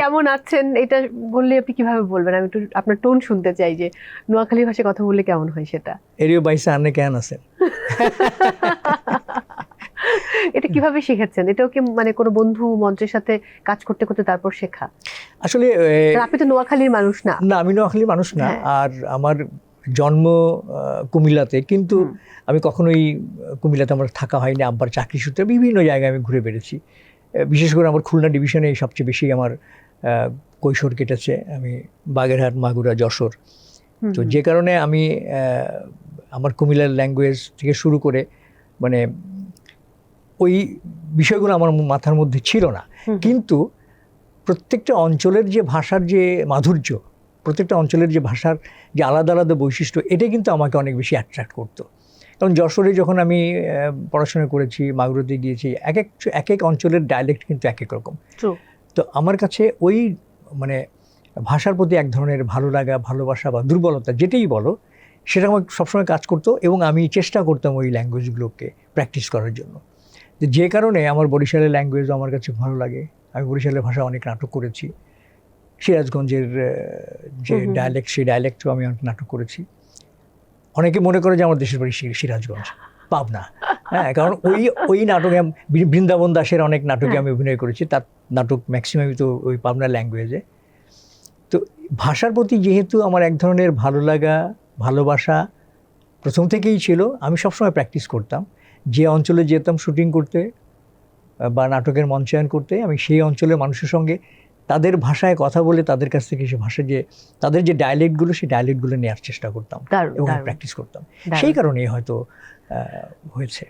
কেমন আছেন এটা বললে আপনি কিভাবে বলবেন? আমি একটু আপনার টোন শুনতে চাই যে নোয়াখালী ভাষায় কথা বললে কেমন হয় সেটা। এরিও বাইসা আনে কেন আছেন? এটা কিভাবে শিখেছেন? এটাও কি মানে কোনো বন্ধু মঞ্চের সাথে কাজ করতে করতে তারপর শেখা? আসলে কারণ আপনি তো নোয়াখালীর মানুষ না। না, আমি নোয়াখালীর মানুষ না। হ্যাঁ। আর আমার জন্ম কুমিল্লাতে, কিন্তু আমি কখনোই কুমিল্লাতে আমার থাকা হয়নি। আব্বার চাকরি সূত্রে বিভিন্ন জায়গায় আমি ঘুরে বেড়েছি। বিশেষ করে আমার খুলনা ডিভিশনে সবচেয়ে বেশি আমার কৈশোর কেটেছে। আমি বাগেরহাট, মাগুরা, যশোর। তো যে কারণে আমি আমার কুমিল্লার ল্যাঙ্গুয়েজ থেকে শুরু করে মানে ওই বিষয়গুলো আমার মাথার মধ্যে ছিল না। কিন্তু প্রত্যেকটা অঞ্চলের যে ভাষার যে মাধুর্য, প্রত্যেকটা অঞ্চলের যে ভাষার যে আলাদা আলাদা বৈশিষ্ট্য, এটা কিন্তু আমাকে অনেক বেশি অ্যাট্রাক্ট করতো। কারণ যশোরে যখন আমি পড়াশোনা করেছি, মাগুরাতে গিয়েছি, এক এক অঞ্চলের ডায়ালেক্ট কিন্তু এক এক রকম। তো আমার কাছে ওই মানে ভাষার প্রতি এক ধরনের ভালো লাগা, ভালোবাসা বা দুর্বলতা যেটাই বলো, সেটা আমার সবসময় কাজ করতো এবং আমি চেষ্টা করতাম ওই ল্যাঙ্গুয়েজগুলোকে প্র্যাকটিস করার জন্য। যে কারণে আমার বরিশালের ল্যাঙ্গুয়েজও আমার কাছে ভালো লাগে। আমি বরিশালের ভাষা অনেক নাটক করেছি। সিরাজগঞ্জের যে ডায়ালেক্ট, সেই ডায়ালেক্টও আমি অনেক নাটক করেছি। অনেকে মনে করে যে আমার দেশের বাড়ি সিরাজগঞ্জ, পাবনা। হ্যাঁ, কারণ ওই নাটকে বৃন্দাবন দাসের অনেক নাটকে আমি অভিনয় করেছি। তার নাটক ম্যাক্সিমামই তো ওই পাবনা ল্যাঙ্গুয়েজে। তো ভাষার প্রতি যেহেতু আমার এক ধরনের ভালো লাগা, ভালোবাসা প্রথম থেকেই ছিল, আমি সবসময় প্র্যাকটিস করতাম। যে অঞ্চলে যেতাম শুটিং করতে বা নাটকের মঞ্চায়ন করতে, আমি সেই অঞ্চলের মানুষের সঙ্গে তাদের ভাষায় কথা বলে তাদের কাছ থেকে সে ভাষা যে তাদের যে ডায়ালেক্টগুলো, সেই ডায়ালেক্টগুলো নেওয়ার চেষ্টা করতাম এবং প্র্যাকটিস করতাম। সেই কারণেই হয়তো হয়েছে।